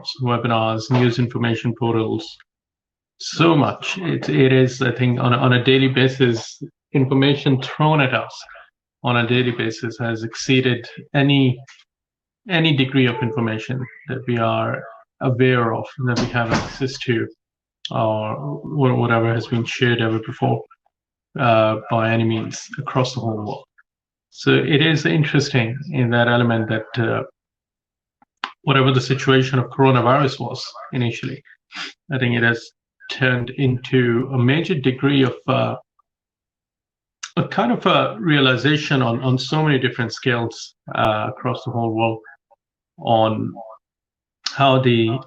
workshops, webinars, news information portals, so much. It is, I think, on a daily basis, information thrown at us on a daily basis has exceeded any degree of information that we are aware of, that we have access to, or whatever has been shared ever before by any means across the whole world. So it is interesting in that element that whatever the situation of coronavirus was initially, I think it has turned into a major degree of a kind of a realization on so many different scales across the whole world on how the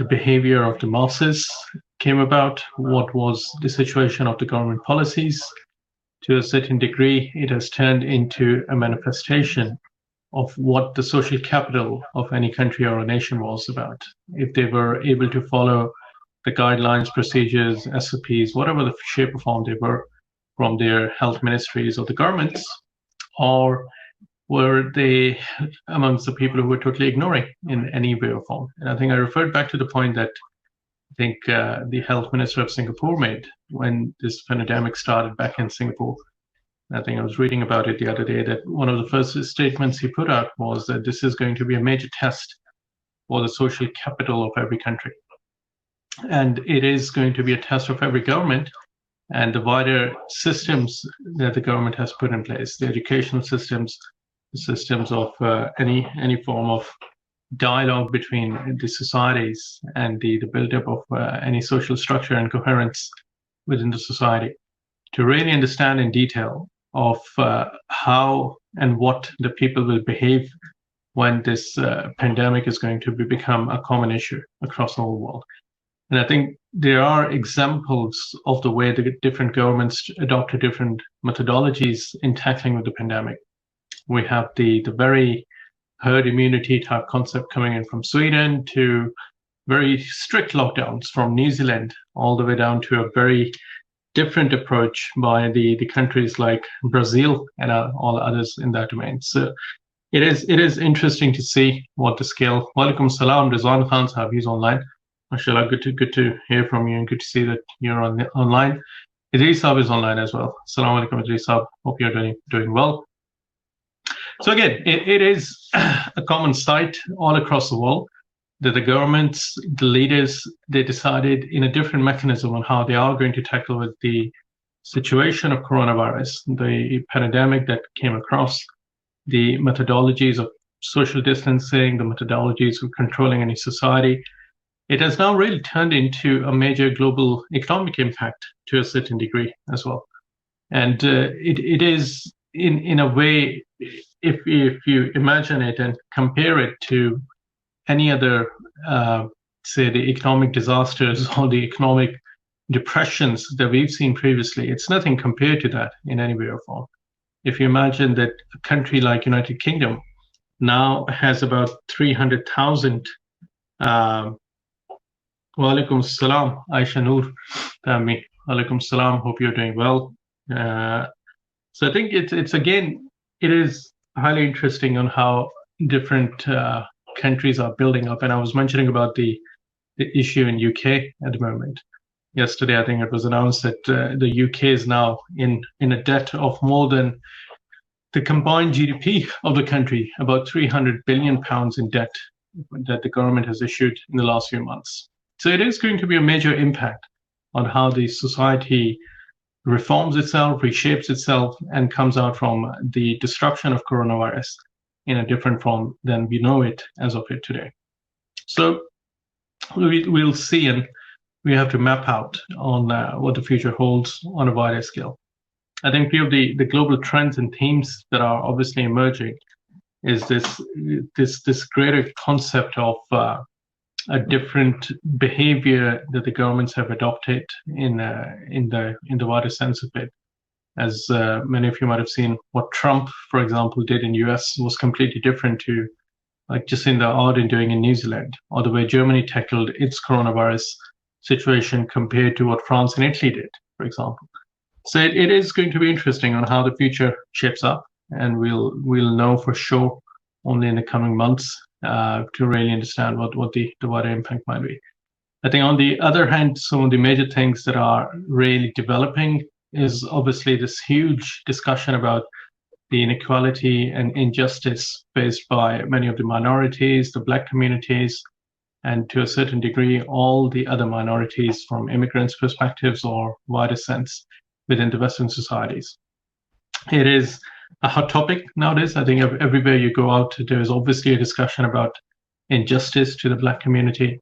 behavior of the masses came about, what was the situation of the government policies. To a certain degree, it has turned into a manifestation of what the social capital of any country or a nation was about. If they were able to follow the guidelines, procedures, SOPs, whatever the shape or form they were from their health ministries or the governments, or were they amongst the people who were totally ignoring in any way or form? And I think I referred back to the point that I think the health minister of Singapore made when this pandemic started back in Singapore. I think I was reading about it the other day, that one of the first statements he put out was that this is going to be a major test for the social capital of every country. And it is going to be a test of every government and the wider systems that the government has put in place, the educational systems, the systems of any form of dialogue between the societies and the buildup of any social structure and coherence within the society, to really understand in detail of how and what the people will behave when this pandemic is going to become a common issue across the whole world. And I think there are examples of the way the different governments adopted different methodologies in tackling with the pandemic. We have the very herd immunity type concept coming in from Sweden, to very strict lockdowns from New Zealand, all the way down to a very different approach by the countries like Brazil and all others in that domain. So it is interesting to see what the scale. Walaikum salam, Rizwan Khan Sahab, he's online. Mashallah, good to hear from you and good to see that you're online. Idris Sahab is online as well. Assalamu alaikum, Idris Sahab. Hope you're doing well. So again, it is a common sight all across the world that the governments, the leaders, they decided in a different mechanism on how they are going to tackle with the situation of coronavirus, the pandemic that came across, the methodologies of social distancing, the methodologies of controlling any society. It has now really turned into a major global economic impact to a certain degree as well. And it is in a way, if you imagine it and compare it to any other, say, the economic disasters or the economic depressions that we've seen previously, it's nothing compared to that in any way or form. If you imagine that a country like United Kingdom now has about 300,000 Walaikum salam, Aisha Noor, Tami. Walaikum salam, hope you're doing well. So I think it's again, it is highly interesting on how different countries are building up. And I was mentioning about the issue in UK at the moment. Yesterday, I think it was announced that the UK is now in a debt of more than the combined GDP of the country, about £300 billion in debt that the government has issued in the last few months. So it is going to be a major impact on how the society reforms itself, reshapes itself, and comes out from the disruption of coronavirus in a different form than we know it as of it today. So we'll see, and we have to map out on what the future holds on a wider scale. I think few of the global trends and themes that are obviously emerging is this greater concept of a different behavior that the governments have adopted in the wider sense of it. As many of you might have seen, what Trump, for example, did in US was completely different to like Jacinda Ardern doing in New Zealand, or the way Germany tackled its coronavirus situation compared to what France and Italy did, for example. So it is going to be interesting on how the future shapes up, and we'll know for sure only in the coming months to really understand what the wider impact might be. I think on the other hand, some of the major things that are really developing is obviously this huge discussion about the inequality and injustice faced by many of the minorities, the Black communities, and to a certain degree, all the other minorities from immigrants' perspectives or wider sense within the Western societies. It is a hot topic nowadays. I think everywhere you go out, there is obviously a discussion about injustice to the Black community.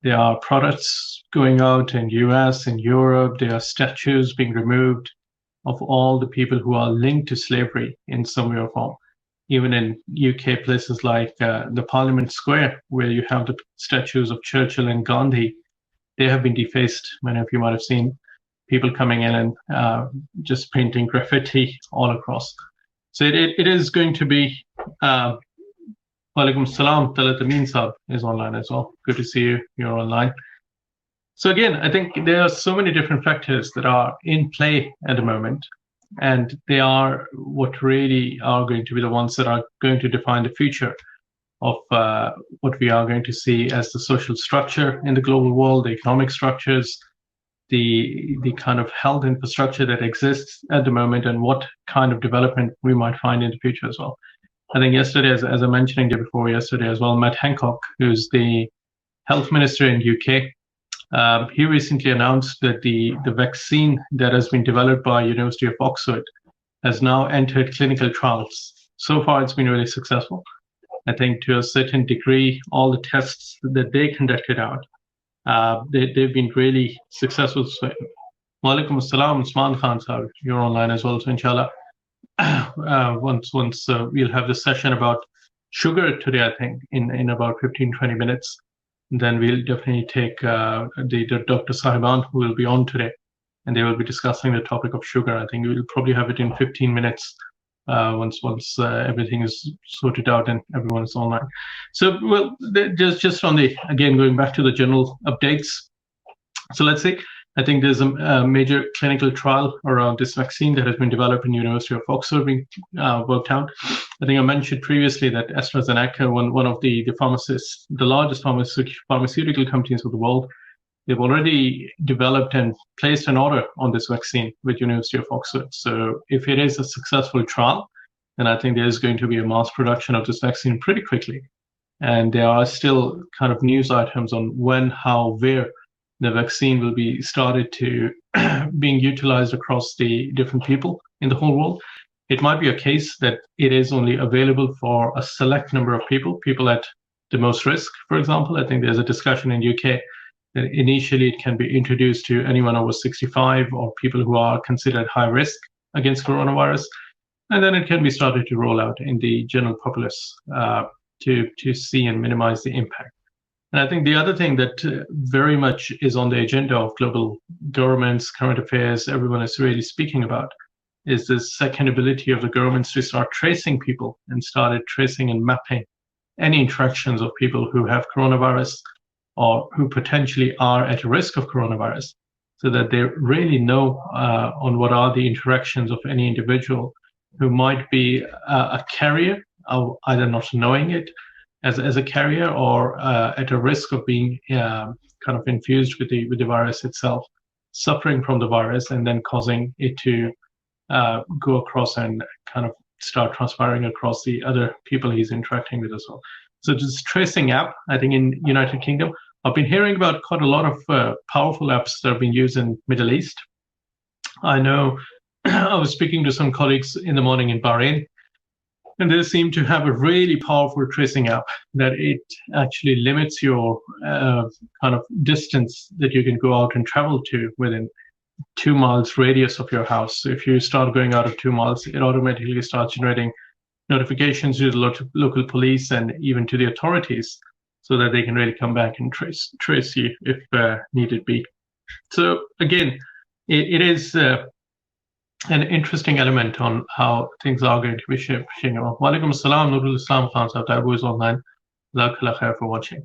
There are products going out in US, in Europe. There are statues being removed of all the people who are linked to slavery in some way or form. Even in UK places like the Parliament Square, where you have the statues of Churchill and Gandhi, they have been defaced. Many of you might have seen people coming in and just painting graffiti all across. So it is going to be. Walaikum salam, Talat Amin Saab is online as well. Good to see you. You're online. So again, I think there are so many different factors that are in play at the moment, and they are what really are going to be the ones that are going to define the future of what we are going to see as the social structure in the global world, the economic structures, the kind of health infrastructure that exists at the moment, and what kind of development we might find in the future as well. I think yesterday, as I mentioned before yesterday as well, Matt Hancock, who's the health minister in UK, he recently announced that the vaccine that has been developed by University of Oxford has now entered clinical trials. So far, it's been really successful. I think to a certain degree, all the tests that they conducted out, they've been really successful. So, Walaikum assalam, Usman Khan sahab, you're online as well, so inshallah. Once we'll have the session about sugar today, I think, in about 15-20 minutes. Then we'll definitely take the Dr. Sahiban, who will be on today, and they will be discussing the topic of sugar. I think we'll probably have it in 15 minutes once everything is sorted out and everyone is online. So, well, just on the, again, going back to the general updates. So let's see. I think there's a major clinical trial around this vaccine that has been developed in University of Oxford being worked out. I think I mentioned previously that AstraZeneca, one of the pharmacists, the largest pharmaceutical companies of the world, they've already developed and placed an order on this vaccine with University of Oxford. So if it is a successful trial, then I think there's going to be a mass production of this vaccine pretty quickly. And there are still kind of news items on when, how, where the vaccine will be started to being utilized across the different people in the whole world. It might be a case that it is only available for a select number of people at the most risk, for example. I think there's a discussion in UK that initially it can be introduced to anyone over 65 or people who are considered high risk against coronavirus. And then it can be started to roll out in the general populace to see and minimize the impact. And I think the other thing that very much is on the agenda of global governments, current affairs, everyone is really speaking about, is the second ability of the governments to start tracing people and started tracing and mapping any interactions of people who have coronavirus or who potentially are at risk of coronavirus, so that they really know on what are the interactions of any individual who might be a carrier, either not knowing it, as a carrier or at a risk of being kind of infused with the virus itself, suffering from the virus and then causing it to go across and kind of start transpiring across the other people he's interacting with as well. So this tracing app, I think in United Kingdom, I've been hearing about quite a lot of powerful apps that have been used in Middle East. I know I was speaking to some colleagues in the morning in Bahrain, and they seem to have a really powerful tracing app that it actually limits your kind of distance that you can go out and travel to within 2 miles radius of your house. So if you start going out of 2 miles, it automatically starts generating notifications to the local police and even to the authorities so that they can really come back and trace you if needed be. So again, it is an interesting element on how things are going to be shaping up. Walaikum assalam, Nurul Islam Khan Sahab, Tabu is online. Jazakallah khair for watching.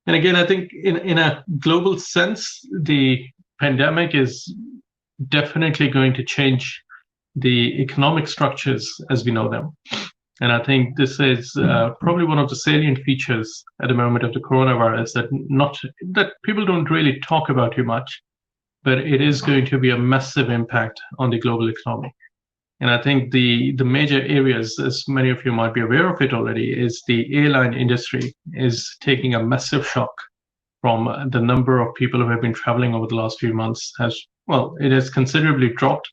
And again, I think in a global sense, the pandemic is definitely going to change the economic structures as we know them. And I think this is probably one of the salient features at the moment of the coronavirus that people don't really talk about too much, but it is going to be a massive impact on the global economy. And I think the major areas, as many of you might be aware of it already, is the airline industry is taking a massive shock from the number of people who have been traveling over the last few months. It has considerably dropped.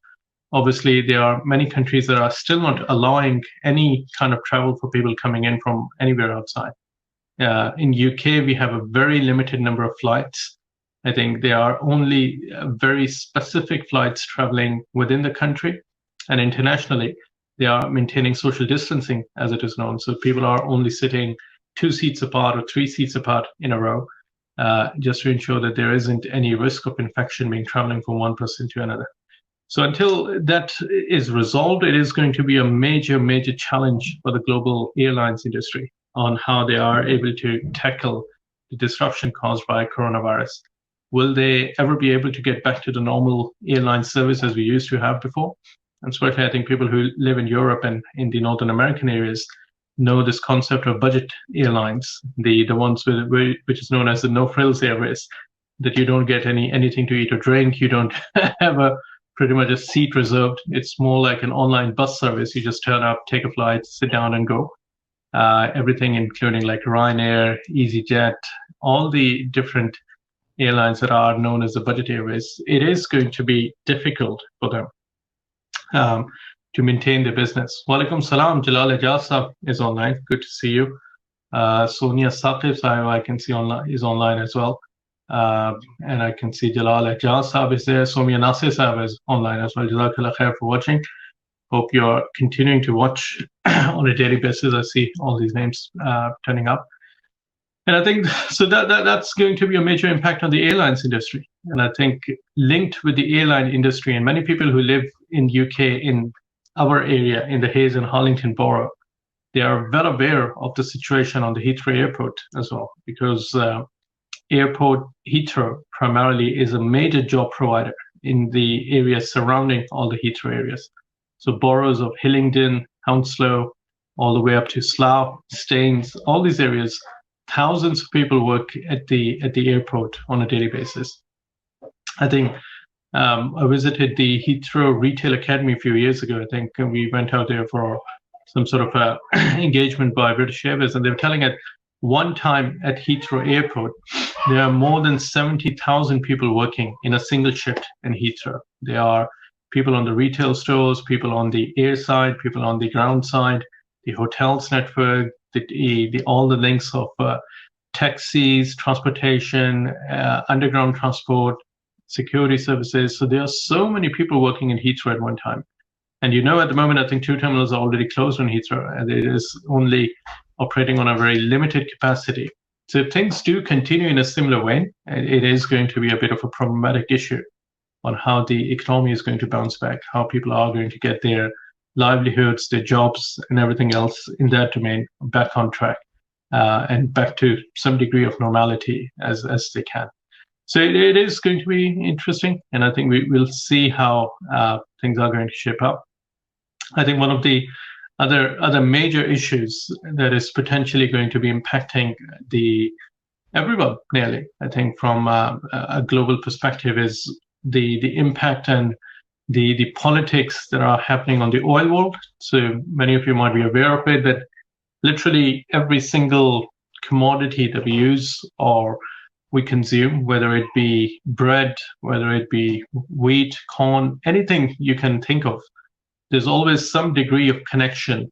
Obviously, there are many countries that are still not allowing any kind of travel for people coming in from anywhere outside. In UK, we have a very limited number of flights. I think there are only very specific flights traveling within the country, and internationally, they are maintaining social distancing, as it is known. So people are only sitting 2 seats apart or 3 seats apart in a row, just to ensure that there isn't any risk of infection being traveling from one person to another. So until that is resolved, it is going to be a major, major challenge for the global airlines industry on how they are able to tackle the disruption caused by coronavirus. Will they ever be able to get back to the normal airline service as we used to have before? And especially, I think people who live in Europe and in the Northern American areas know this concept of budget airlines, the ones which is known as the no-frills airways, that you don't get anything to eat or drink, you don't have pretty much a seat reserved. It's more like an online bus service. You just turn up, take a flight, sit down and go. Everything including like Ryanair, EasyJet, all the different airlines that are known as the budget airways. It is going to be difficult for them to maintain their business. Walaikum salam, Jalal Ajaz is online. Good to see you. Sonia Saqib, I can see is online as well. And I can see Jalal Ajaz is there. Somia Nasir is online as well. Jazakallah khair for watching. Hope you're continuing to watch on a daily basis. I see all these names turning up. And I think so that's going to be a major impact on the airlines industry. And I think linked with the airline industry and many people who live in UK in our area, in the Hayes and Harlington borough, they are well aware of the situation on the Heathrow airport as well, because airport Heathrow primarily is a major job provider in the areas surrounding all the Heathrow areas. So boroughs of Hillingdon, Hounslow, all the way up to Slough, Staines, all these areas, thousands of people work at the airport on a daily basis. I think I visited the Heathrow Retail Academy a few years ago. I think we went out there for some sort of engagement by British Airways, and they were telling at one time at Heathrow Airport, there are more than 70,000 people working in a single shift in Heathrow. There are people on the retail stores, people on the air side, people on the ground side, the hotels network, all the links of taxis, transportation, underground transport, security services. So there are so many people working in Heathrow at one time. And at the moment, I think 2 terminals are already closed on Heathrow, and it is only operating on a very limited capacity. So if things do continue in a similar way, it is going to be a bit of a problematic issue on how the economy is going to bounce back, how people are going to get their livelihoods, their jobs, and everything else in that domain back on track and back to some degree of normality as they can. So it is going to be interesting, and I think we'll see how things are going to shape up. I think one of the other major issues that is potentially going to be impacting everyone nearly, I think, from a global perspective, is the impact and the politics that are happening on the oil world. So many of you might be aware of it, that literally every single commodity that we use or we consume, whether it be bread, whether it be wheat, corn, anything you can think of, there's always some degree of connection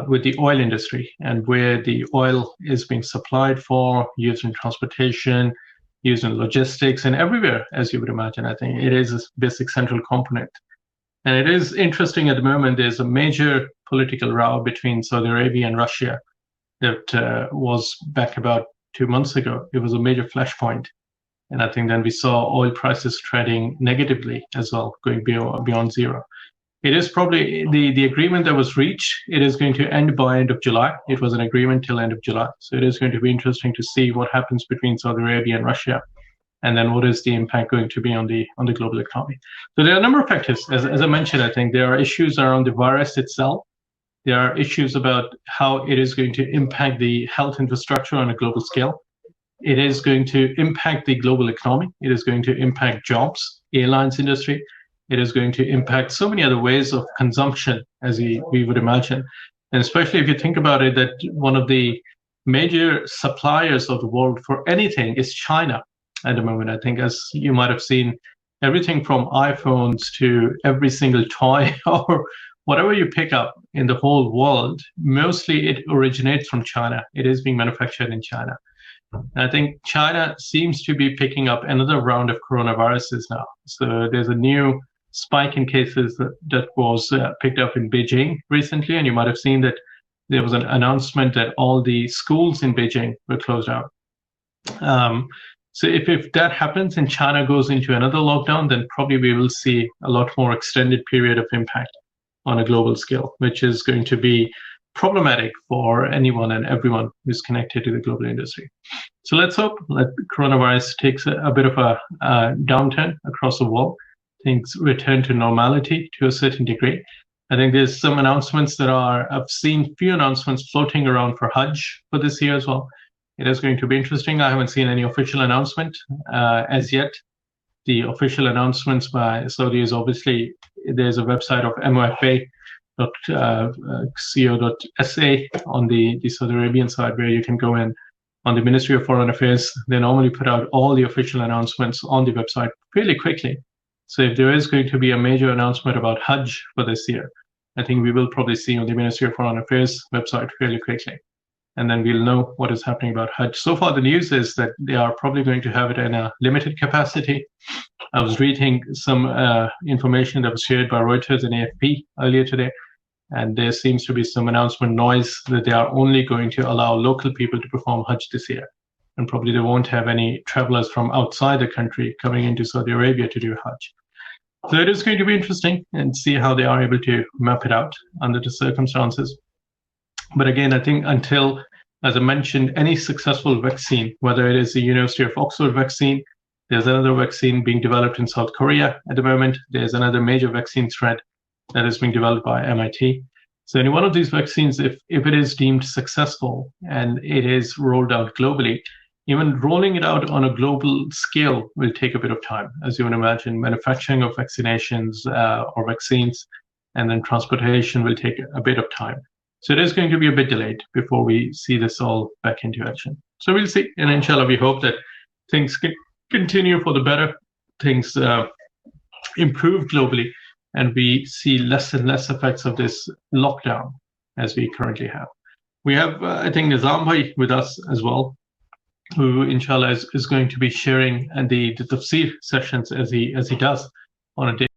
with the oil industry and where the oil is being supplied for, used in transportation, used in logistics, and everywhere, as you would imagine. I think it is a basic central component. And it is interesting at the moment, there's a major political row between Saudi Arabia and Russia that was back about 2 months ago. It was a major flashpoint. And I think then we saw oil prices trading negatively as well, going beyond zero. It is probably the agreement that was reached. It is going to end by end of July. It was an agreement till end of July. So it is going to be interesting to see what happens between Saudi Arabia and Russia, and then what is the impact going to be on the global economy. So there are a number of factors. As I mentioned, I think there are issues around the virus itself. There are issues about how it is going to impact the health infrastructure on a global scale. It is going to impact the global economy. It is going to impact jobs, airlines industry. It is going to impact so many other ways of consumption, as we would imagine. And especially if you think about it, that one of the major suppliers of the world for anything is China at the moment. I think, as you might have seen, everything from iPhones to every single toy or whatever you pick up in the whole world, mostly it originates from China. It is being manufactured in China. I think China seems to be picking up another round of coronaviruses now. So there's a new spike in cases that was picked up in Beijing recently, and you might have seen that there was an announcement that all the schools in Beijing were closed out. So if that happens and China goes into another lockdown, then probably we will see a lot more extended period of impact on a global scale, which is going to be problematic for anyone and everyone who's connected to the global industry. So let's hope that coronavirus takes a bit of a downturn across the world. Things return to normality to a certain degree. I think there's some announcements I've seen few announcements floating around for Hajj for this year as well. It is going to be interesting. I haven't seen any official announcement as yet. The official announcements by Saudi is obviously, there's a website of mofa.co.sa on the Saudi Arabian side where you can go in. On the Ministry of Foreign Affairs, they normally put out all the official announcements on the website fairly quickly. So if there is going to be a major announcement about Hajj for this year, I think we will probably see on the Ministry of Foreign Affairs website fairly quickly. And then we'll know what is happening about Hajj. So far, the news is that they are probably going to have it in a limited capacity. I was reading some information that was shared by Reuters and AFP earlier today, and there seems to be some announcement noise that they are only going to allow local people to perform Hajj this year. And probably they won't have any travelers from outside the country coming into Saudi Arabia to do Hajj. So it is going to be interesting and see how they are able to map it out under the circumstances. But again, I think until, as I mentioned, any successful vaccine, whether it is the University of Oxford vaccine, there's another vaccine being developed in South Korea at the moment. There's another major vaccine thread that is being developed by MIT. So any one of these vaccines, if it is deemed successful and it is rolled out globally, even rolling it out on a global scale will take a bit of time. As you would imagine, manufacturing of vaccinations or vaccines and then transportation will take a bit of time. So it is going to be a bit delayed before we see this all back into action. So we'll see. And inshallah, we hope that things can continue for the better, things improve globally, and we see less and less effects of this lockdown as we currently have. We have, I think, Nizam Bhai with us as well, who inshallah is going to be sharing the tafsir sessions as he does on a day.